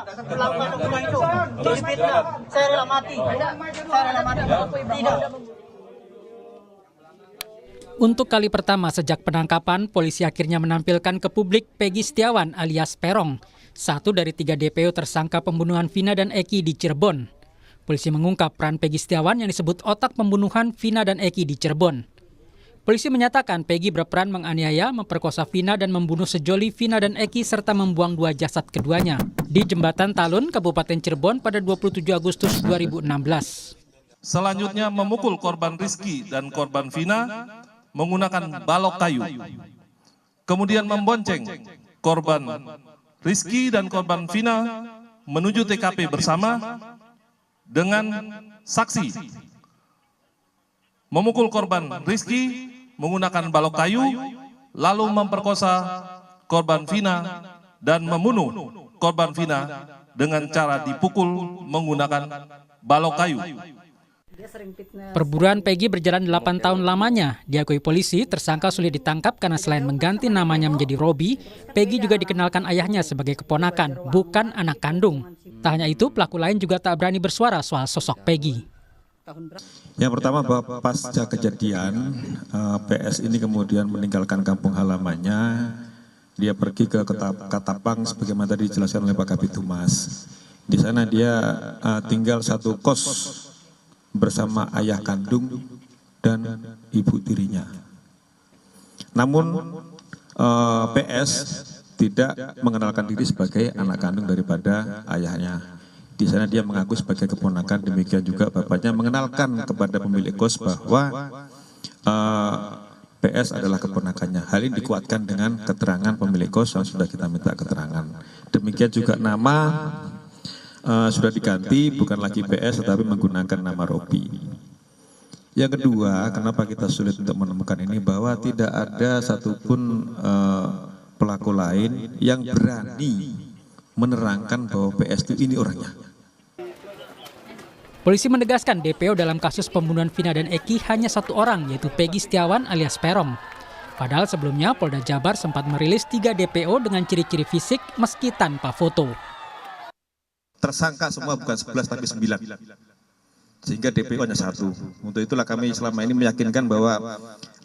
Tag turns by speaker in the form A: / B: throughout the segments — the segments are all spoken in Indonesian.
A: melakukan hukuman itu. Ini fitnah. Saya rela mati. Saya rela mati. Tidak.
B: Untuk kali pertama sejak penangkapan, polisi akhirnya menampilkan ke publik Peggy Setiawan alias Perong, satu dari 3 DPO tersangka pembunuhan Vina dan Eki di Cirebon. Polisi mengungkap peran Peggy Setiawan yang disebut otak pembunuhan Vina dan Eki di Cirebon. Polisi menyatakan Peggy berperan menganiaya, memperkosa Vina dan membunuh sejoli Vina dan Eki serta membuang 2 jasad keduanya di Jembatan Talun, Kabupaten Cirebon pada 27 Agustus 2016.
C: Selanjutnya memukul korban Rizky dan korban Vina menggunakan balok kayu. Kemudian membonceng korban Rizky dan korban Vina menuju TKP bersama dengan saksi. Memukul korban Rizky menggunakan balok kayu, lalu memperkosa korban Vina dan membunuh korban Vina dengan cara dipukul menggunakan balok kayu.
B: Perburuan Peggy berjalan 8 tahun lamanya. Diakui polisi, tersangka sulit ditangkap karena selain mengganti namanya menjadi Robi, Peggy juga dikenalkan ayahnya sebagai keponakan, bukan anak kandung. Tak hanya itu, pelaku lain juga tak berani bersuara soal sosok Peggy.
D: Yang pertama, bahwa pasca kejadian, PS ini kemudian meninggalkan kampung halamannya. Dia pergi ke Katapang sebagaimana tadi dijelaskan oleh Pak Kabid Humas. Di sana dia tinggal satu kos bersama ayah kandung dan ibu tirinya. Namun PS tidak mengenalkan diri sebagai anak kandung daripada ayahnya. Di sana dia mengaku sebagai keponakan, demikian juga bapaknya mengenalkan kepada pemilik kos bahwa PS adalah keponakannya. Hal ini dikuatkan dengan keterangan pemilik kos yang sudah kita minta keterangan. Demikian juga nama sudah diganti, bukan lagi PS tetapi menggunakan nama Robi. Yang kedua, kenapa kita sulit untuk menemukan ini, bahwa tidak ada satupun pelaku lain yang berani menerangkan bahwa PS itu ini orangnya.
B: Polisi menegaskan DPO dalam kasus pembunuhan Vina dan Eki hanya 1 orang, yaitu Peggy Setiawan alias Perong. Padahal sebelumnya Polda Jabar sempat merilis 3 DPO dengan ciri-ciri fisik meski tanpa foto.
D: Tersangka semua bukan 11 tapi 9. Sehingga DPO hanya 1. Untuk itulah kami selama ini meyakinkan bahwa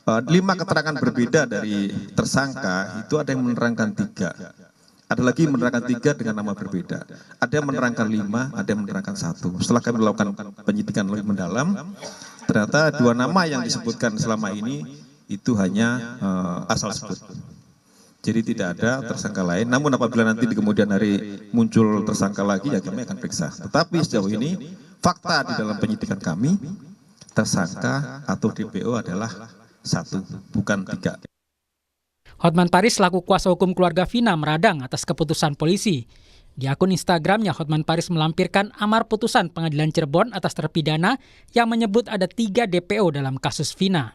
D: 5 keterangan berbeda dari tersangka itu ada yang menerangkan 3. Ada lagi menerangkan 3 dengan nama berbeda. Ada yang menerangkan 5, ada yang menerangkan 1. Setelah kami melakukan penyidikan lebih mendalam, ternyata 2 nama yang disebutkan selama ini itu hanya asal sebut. Jadi tidak ada tersangka lain, namun apabila nanti di kemudian hari muncul tersangka lagi, ya kami akan periksa. Tetapi sejauh ini, fakta di dalam penyidikan kami, tersangka atau DPO adalah 1, bukan 3.
B: Hotman Paris selaku kuasa hukum keluarga Vina meradang atas keputusan polisi. Di akun Instagramnya, Hotman Paris melampirkan amar putusan Pengadilan Cirebon atas terpidana yang menyebut ada 3 DPO dalam kasus Vina.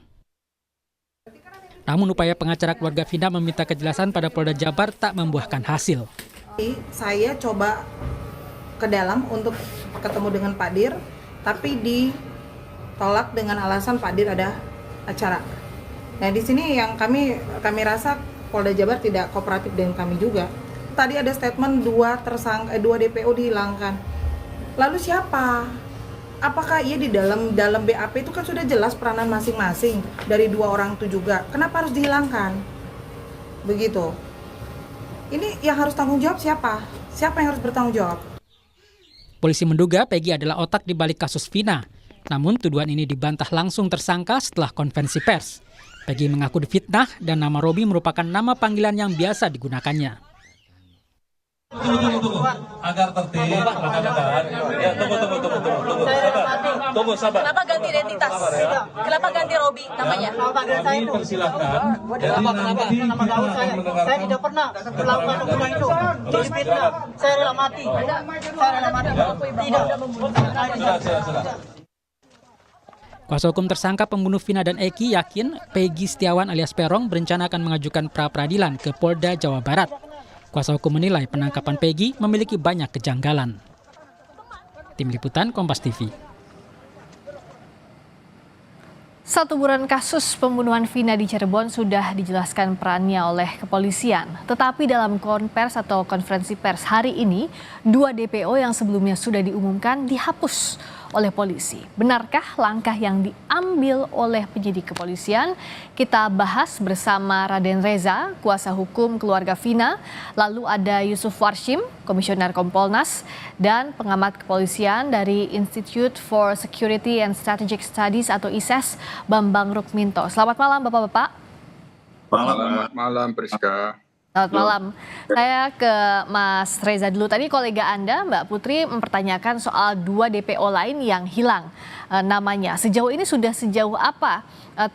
B: Namun upaya pengacara keluarga Vina meminta kejelasan pada Polda Jabar tak membuahkan hasil.
E: Saya coba ke dalam untuk ketemu dengan Pak Dir, tapi ditolak dengan alasan Pak Dir ada acara. Nah di sini yang kami rasa Polda Jabar tidak kooperatif dengan kami juga. Tadi ada statement 2 DPO dihilangkan. Lalu siapa? Apakah ia di dalam BAP itu kan sudah jelas peranan masing-masing dari 2 orang itu juga. Kenapa harus dihilangkan? Begitu. Ini yang harus tanggung jawab siapa? Siapa yang harus bertanggung jawab?
B: Polisi menduga Peggy adalah otak di balik kasus Vina. Namun tuduhan ini dibantah langsung tersangka setelah konferensi pers. Peggy mengaku difitnah dan nama Robi merupakan nama panggilan yang biasa digunakannya.
C: Tunggu. Agar tertib, rekan-rekan. Ya, tunggu, sabar.
F: Kenapa ganti identitas? Kenapa ganti Robi namanya?
C: Kami persilakan.
A: Saya tidak pernah melakukan hukuman itu. Ini fitnah. Saya rela mati. Saya rela mati. Tidak.
C: Sudah.
B: Kuasa hukum tersangka pembunuh Vina dan Eki yakin Peggy Setiawan alias Perong berencana akan mengajukan pra-peradilan ke Polda Jawa Barat. Kuasa hukum menilai penangkapan Peggy memiliki banyak kejanggalan. Tim Liputan Kompas TV.
G: Satu bulan kasus pembunuhan Vina di Cirebon sudah dijelaskan perannya oleh kepolisian. Tetapi dalam konvers atau konferensi pers hari ini, 2 DPO yang sebelumnya sudah diumumkan dihapus oleh polisi. Benarkah langkah yang diambil oleh penyidik kepolisian? Kita bahas bersama Raden Reza, kuasa hukum keluarga Vina. Lalu ada Yusuf Warshim, Komisioner Kompolnas, dan pengamat kepolisian dari Institute for Security and Strategic Studies atau ISES, Bambang Rukminto. Selamat malam Bapak-Bapak.
H: Selamat malam Priska.
G: Selamat malam. Saya ke Mas Reza dulu. Tadi kolega Anda, Mbak Putri, mempertanyakan soal 2 DPO lain yang hilang namanya. Sejauh ini sudah sejauh apa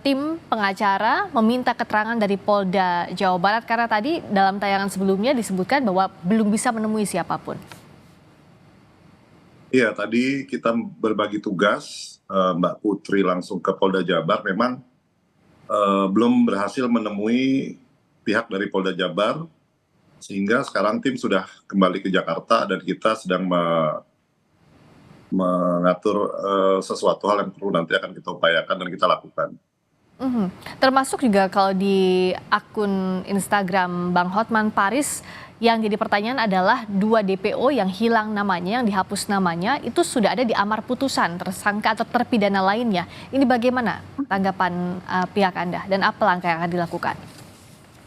G: tim pengacara meminta keterangan dari Polda Jawa Barat? Karena tadi dalam tayangan sebelumnya disebutkan bahwa belum bisa menemui siapapun.
H: Iya, tadi kita berbagi tugas, Mbak Putri langsung ke Polda Jabar. Memang belum berhasil menemui pihak dari Polda Jabar, sehingga sekarang tim sudah kembali ke Jakarta dan kita sedang mengatur sesuatu hal yang perlu nanti akan kita upayakan dan kita lakukan.
G: Termasuk juga kalau di akun Instagram Bang Hotman Paris, yang jadi pertanyaan adalah 2 DPO yang hilang namanya, yang dihapus namanya, itu sudah ada di amar putusan tersangka atau terpidana lainnya. Ini bagaimana tanggapan pihak Anda dan apa langkah yang akan dilakukan?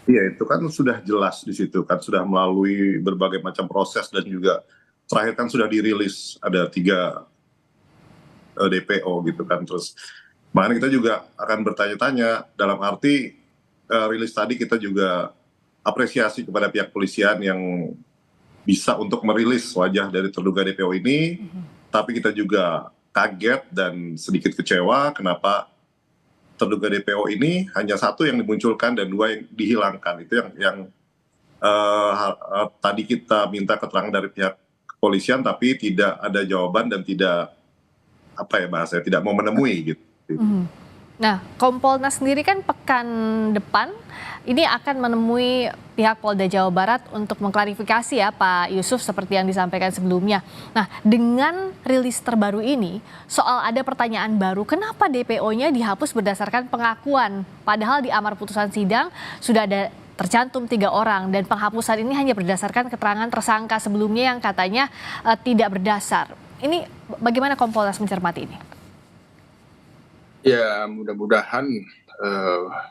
H: Iya, itu kan sudah jelas di situ kan, sudah melalui berbagai macam proses dan juga terakhir kan sudah dirilis ada 3 DPO gitu kan. Terus makanya kita juga akan bertanya-tanya, dalam arti rilis tadi kita juga apresiasi kepada pihak polisian yang bisa untuk merilis wajah dari terduga DPO ini, tapi kita juga kaget dan sedikit kecewa kenapa terduga DPO ini hanya 1 yang dimunculkan dan 2 yang dihilangkan. Itu yang tadi kita minta keterangan dari pihak kepolisian, tapi tidak ada jawaban dan tidak tidak mau menemui gitu.
G: Nah, Kompolnas sendiri kan pekan depan ini akan menemui pihak Polda Jawa Barat untuk mengklarifikasi ya Pak Yusuf seperti yang disampaikan sebelumnya. Nah, dengan rilis terbaru ini soal ada pertanyaan baru, kenapa DPO-nya dihapus berdasarkan pengakuan? Padahal di amar putusan sidang sudah ada tercantum 3 orang dan penghapusan ini hanya berdasarkan keterangan tersangka sebelumnya yang katanya tidak berdasar. Ini bagaimana Kompolnas mencermati ini?
I: Ya, mudah-mudahan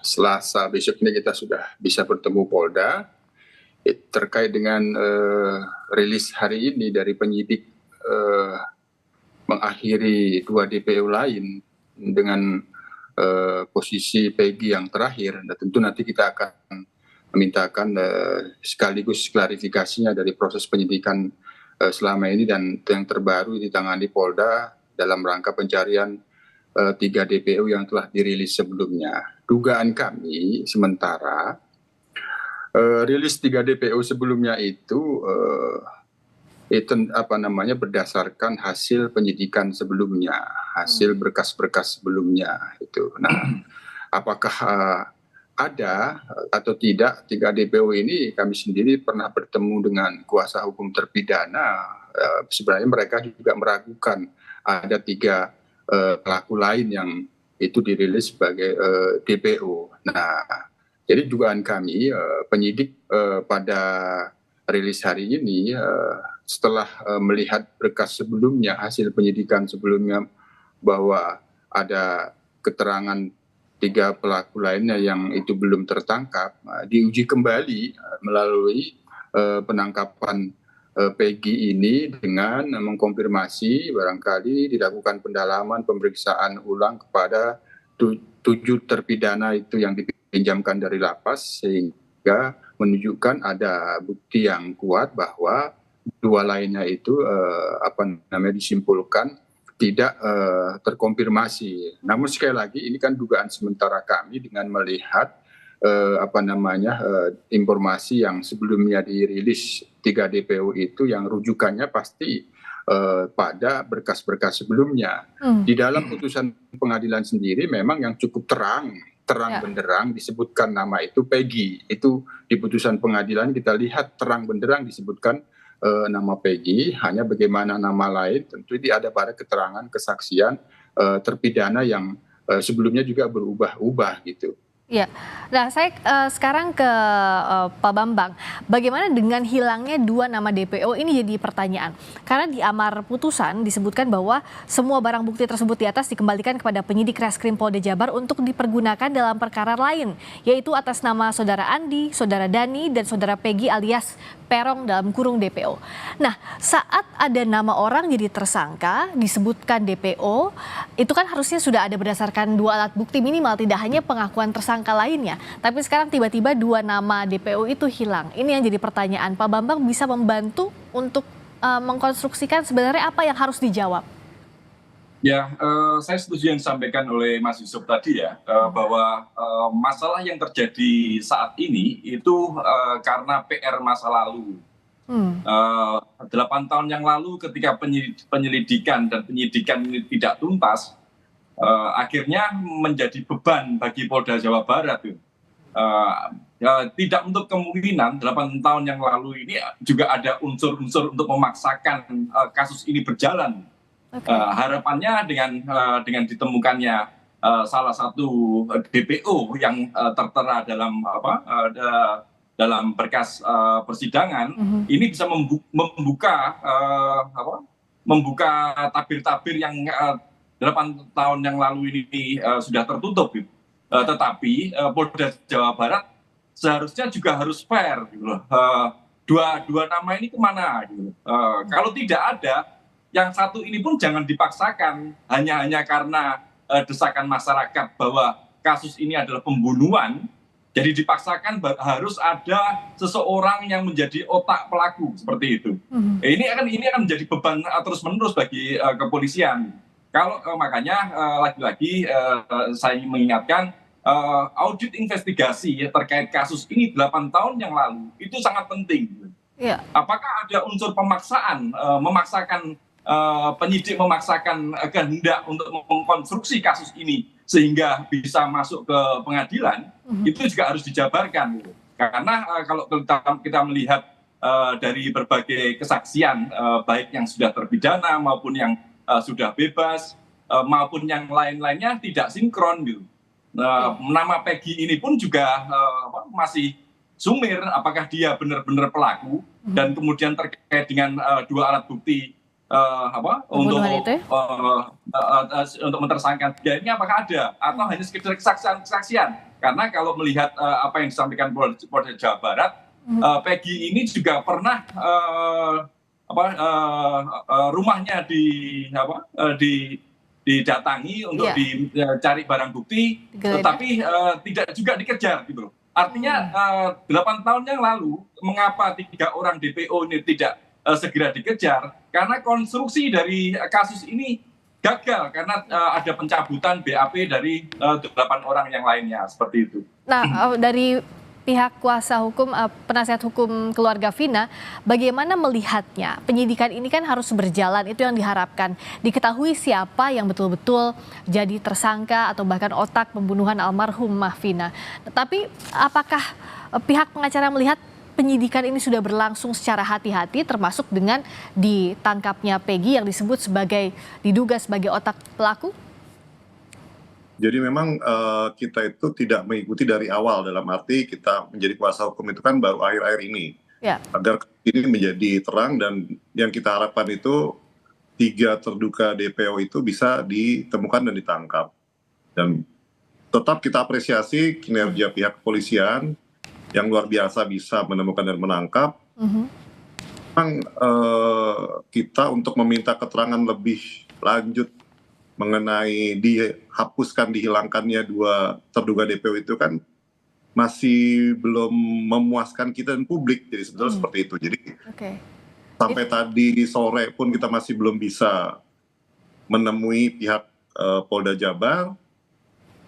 I: Selasa besok ini kita sudah bisa bertemu Polda terkait dengan rilis hari ini dari penyidik mengakhiri 2 DPO lain dengan posisi Peggy yang terakhir. Dan tentu nanti kita akan memintakan sekaligus klarifikasinya dari proses penyidikan selama ini dan yang terbaru ditangani Polda dalam rangka pencarian 3 DPO yang telah dirilis sebelumnya. Dugaan kami sementara rilis 3 DPO sebelumnya itu berdasarkan hasil penyidikan sebelumnya, hasil berkas-berkas sebelumnya itu. Nah, apakah ada atau tidak 3 DPO ini, kami sendiri pernah bertemu dengan kuasa hukum terpidana. Sebenarnya mereka juga meragukan ada 3 pelaku lain yang itu dirilis sebagai DPO. Nah, jadi dugaan kami penyidik pada rilis hari ini setelah melihat berkas sebelumnya, hasil penyidikan sebelumnya bahwa ada keterangan 3 pelaku lainnya yang itu belum tertangkap, diuji kembali melalui penangkapan Peggy ini dengan mengkonfirmasi barangkali dilakukan pendalaman pemeriksaan ulang kepada 7 terpidana itu yang dipinjamkan dari lapas sehingga menunjukkan ada bukti yang kuat bahwa 2 lainnya itu disimpulkan tidak terkonfirmasi. Namun sekali lagi ini kan dugaan sementara kami dengan melihat informasi yang sebelumnya dirilis 3 DPO itu yang rujukannya pasti pada berkas-berkas sebelumnya. Di dalam putusan pengadilan sendiri memang yang cukup terang benderang disebutkan nama itu Peggy. Itu di putusan pengadilan kita lihat terang benderang disebutkan nama Peggy, hanya bagaimana nama lain tentu ini ada pada keterangan kesaksian terpidana yang sebelumnya juga berubah-ubah gitu.
G: Ya, nah saya sekarang ke Pak Bambang. Bagaimana dengan hilangnya 2 nama DPO ini jadi pertanyaan. Karena di amar putusan disebutkan bahwa semua barang bukti tersebut di atas dikembalikan kepada penyidik Reskrim Polda Jabar untuk dipergunakan dalam perkara lain, yaitu atas nama Saudara Andi, Saudara Dani, dan Saudara Peggy alias Perong dalam kurung DPO. Nah, saat ada nama orang jadi tersangka, disebutkan DPO, itu kan harusnya sudah ada berdasarkan 2 alat bukti minimal, tidak hanya pengakuan tersangka lainnya. Tapi sekarang tiba-tiba 2 nama DPO itu hilang. Ini yang jadi pertanyaan. Pak Bambang bisa membantu untuk mengkonstruksikan sebenarnya apa yang harus dijawab?
J: Ya, saya setuju yang disampaikan oleh Mas Yusuf tadi ya, bahwa masalah yang terjadi saat ini itu karena PR masa lalu. 8 tahun yang lalu ketika penyelidikan dan penyidikan ini tidak tuntas, akhirnya menjadi beban bagi Polda Jawa Barat. Tidak untuk kemungkinan 8 tahun yang lalu ini juga ada unsur-unsur untuk memaksakan kasus ini berjalan. Harapannya dengan ditemukannya salah satu DPO yang tertera dalam berkas persidangan, ini bisa membuka tabir-tabir yang 8 tahun yang lalu ini sudah tertutup. Tetapi Polda Jawa Barat seharusnya juga harus fair. Dua nama ini kemana? Kalau tidak ada, yang satu ini pun jangan dipaksakan hanya karena desakan masyarakat bahwa kasus ini adalah pembunuhan, jadi dipaksakan harus ada seseorang yang menjadi otak pelaku seperti itu. Ini akan menjadi beban terus-menerus bagi kepolisian. Makanya lagi-lagi saya mengingatkan audit investigasi terkait kasus ini 8 tahun yang lalu itu sangat penting. Apakah ada unsur pemaksaan, memaksakan penyidik memaksakan kehendak untuk mengkonstruksi kasus ini sehingga bisa masuk ke pengadilan, itu juga harus dijabarkan. Karena kalau kita melihat dari berbagai kesaksian, baik yang sudah terpidana maupun yang sudah bebas, maupun yang lain-lainnya tidak sinkron. Nama Peggy ini pun juga masih sumir, apakah dia benar-benar pelaku, dan kemudian terkait dengan 2 alat bukti untuk mentersangkakan dia ini apakah ada atau hanya sekedar kesaksian. Karena kalau melihat apa yang disampaikan Polda Jawa Barat, Peggy ini juga pernah rumahnya didatangi untuk dicari barang bukti, tetapi tidak juga dikejar gitu. Artinya 8 tahun yang lalu mengapa 3 orang DPO ini tidak segera dikejar, karena konstruksi dari kasus ini gagal karena ada pencabutan BAP dari 8 orang yang lainnya seperti itu.
G: Nah, dari pihak kuasa hukum, penasihat hukum keluarga Vina, bagaimana melihatnya? Penyidikan ini kan harus berjalan, itu yang diharapkan. Diketahui siapa yang betul-betul jadi tersangka atau bahkan otak pembunuhan almarhumah Vina. Tapi apakah pihak pengacara melihat penyidikan ini sudah berlangsung secara hati-hati, termasuk dengan ditangkapnya Peggy yang diduga sebagai otak pelaku?
H: Jadi memang kita itu tidak mengikuti dari awal, dalam arti kita menjadi kuasa hukum itu kan baru akhir-akhir ini. Agar ini menjadi terang, dan yang kita harapkan itu 3 terduga DPO itu bisa ditemukan dan ditangkap. Dan tetap kita apresiasi kinerja pihak kepolisian yang luar biasa bisa menemukan dan menangkap. Memang kita untuk meminta keterangan lebih lanjut mengenai dihilangkannya 2 terduga DPO itu kan masih belum memuaskan kita dan publik, jadi sebetulnya seperti itu. Jadi sampai tadi sore pun kita masih belum bisa menemui pihak Polda Jabar,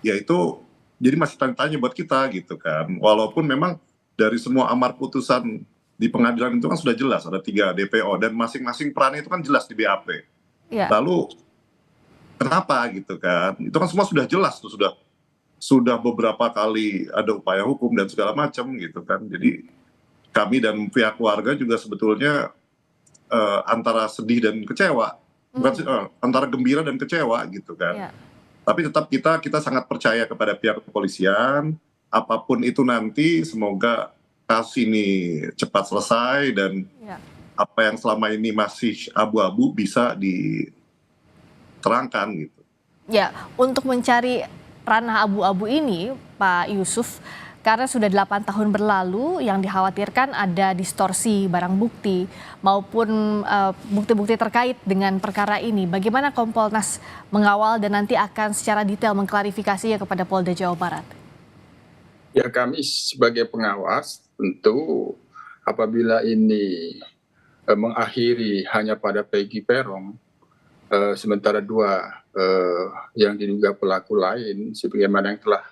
H: yaitu jadi masih tanya-tanya buat kita gitu kan. Walaupun memang dari semua amar putusan di pengadilan itu kan sudah jelas ada 3 DPO dan masing-masing perannya itu kan jelas di BAP. Lalu kenapa gitu kan? Itu kan semua sudah jelas tuh, sudah beberapa kali ada upaya hukum dan segala macam gitu kan. Jadi kami dan pihak keluarga juga sebetulnya antara sedih dan kecewa, bukan antara gembira dan kecewa gitu kan. Tapi tetap kita sangat percaya kepada pihak kepolisian, apapun itu nanti semoga kasus ini cepat selesai dan apa yang selama ini masih abu-abu bisa diterangkan gitu.
G: Ya, untuk mencari ranah abu-abu ini, Pak Yusuf, karena sudah 8 tahun berlalu yang dikhawatirkan ada distorsi barang bukti maupun bukti-bukti terkait dengan perkara ini. Bagaimana Kompolnas mengawal dan nanti akan secara detail mengklarifikasinya kepada Polda Jawa Barat?
I: Ya, kami sebagai pengawas tentu apabila ini mengakhiri hanya pada Peggy Peron, sementara 2 yang diduga pelaku lain sebagaimana yang telah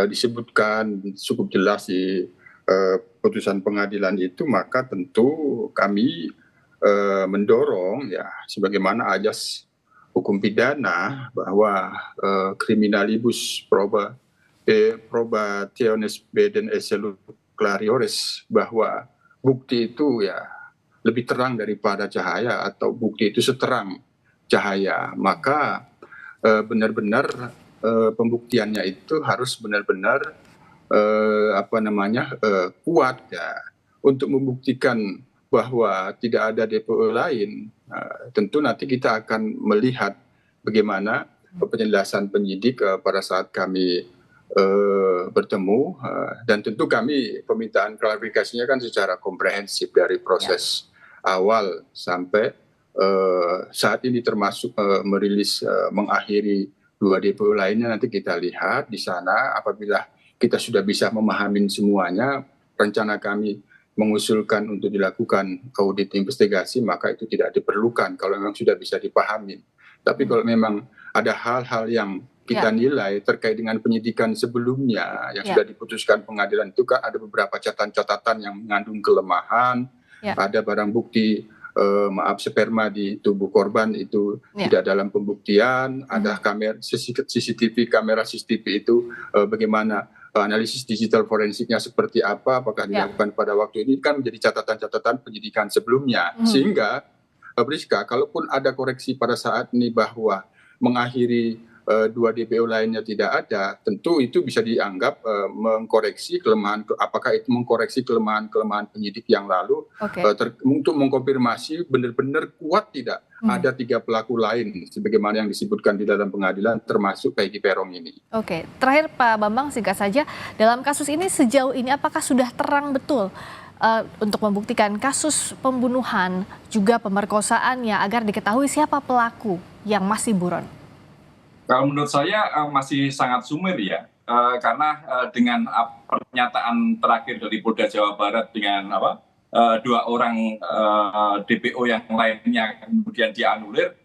I: disebutkan cukup jelas di putusan pengadilan itu, maka tentu kami mendorong ya sebagaimana ajas hukum pidana bahwa criminalibus probationis beden esse clariores, bahwa bukti itu ya lebih terang daripada cahaya atau bukti itu seterang cahaya, maka benar-benar pembuktiannya itu harus benar-benar kuat ya untuk membuktikan bahwa tidak ada DPO lain. Tentu nanti kita akan melihat bagaimana penjelasan penyidik pada saat kami bertemu, dan tentu kami permintaan klarifikasinya kan secara komprehensif dari proses awal sampai saat ini termasuk merilis mengakhiri 2 DPO lainnya. Nanti kita lihat di sana apabila kita sudah bisa memahami semuanya, rencana kami mengusulkan untuk dilakukan audit investigasi, maka itu tidak diperlukan kalau memang sudah bisa dipahami. Tapi kalau memang ada hal-hal yang kita nilai terkait dengan penyidikan sebelumnya yang sudah diputuskan pengadilan, itu kan ada beberapa catatan-catatan yang mengandung kelemahan, ada barang bukti sperma di tubuh korban itu tidak dalam pembuktian, ada kamera CCTV itu bagaimana analisis digital forensiknya seperti apa, apakah dilakukan pada waktu ini, kan menjadi catatan-catatan penyidikan sebelumnya. Sehingga Priska, kalaupun ada koreksi pada saat ini bahwa mengakhiri 2 DPO lainnya tidak ada, tentu itu bisa dianggap mengkoreksi kelemahan, apakah itu mengkoreksi kelemahan penyidik yang lalu, untuk mengkonfirmasi benar-benar kuat tidak ada 3 pelaku lain sebagaimana yang disebutkan di dalam pengadilan termasuk Peggy Peron ini.
G: Oke, terakhir Pak Bambang, singkat saja, dalam kasus ini sejauh ini apakah sudah terang betul untuk membuktikan kasus pembunuhan juga pemerkosaannya agar diketahui siapa pelaku yang masih buron?
J: Kalau menurut saya masih sangat sumir ya, karena dengan pernyataan terakhir dari Polda Jawa Barat dengan 2 orang DPO yang lainnya kemudian dianulir,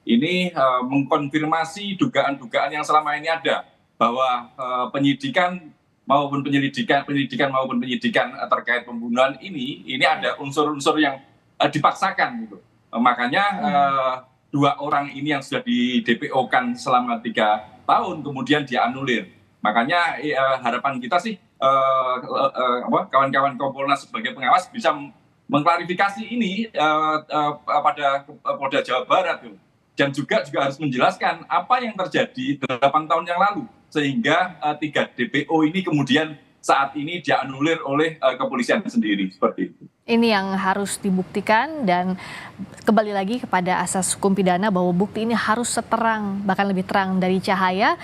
J: ini mengkonfirmasi dugaan-dugaan yang selama ini ada, bahwa penyidikan maupun penyidikan terkait pembunuhan ini ada unsur-unsur yang dipaksakan gitu. Makanya 2 orang ini yang sudah di DPO-kan selama 3 tahun kemudian dianulir. Makanya harapan kita sih kawan-kawan Kompolnas sebagai pengawas bisa mengklarifikasi ini pada Polda Jawa Barat, dan juga harus menjelaskan apa yang terjadi 8 tahun yang lalu sehingga 3 DPO ini kemudian saat ini dianulir oleh kepolisian sendiri, seperti itu.
G: Ini yang harus dibuktikan, dan kembali lagi kepada asas hukum pidana bahwa bukti ini harus seterang, bahkan lebih terang dari cahaya,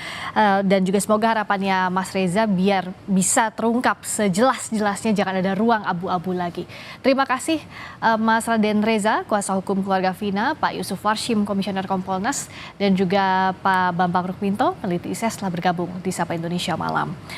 G: dan juga semoga harapannya Mas Reza biar bisa terungkap sejelas-jelasnya, jangan ada ruang abu-abu lagi. Terima kasih Mas Raden Reza, kuasa hukum keluarga Vina, Pak Yusuf Warshim, Komisioner Kompolnas, dan juga Pak Bambang Rukminto, peneliti ISES telah bergabung di Sapa Indonesia Malam.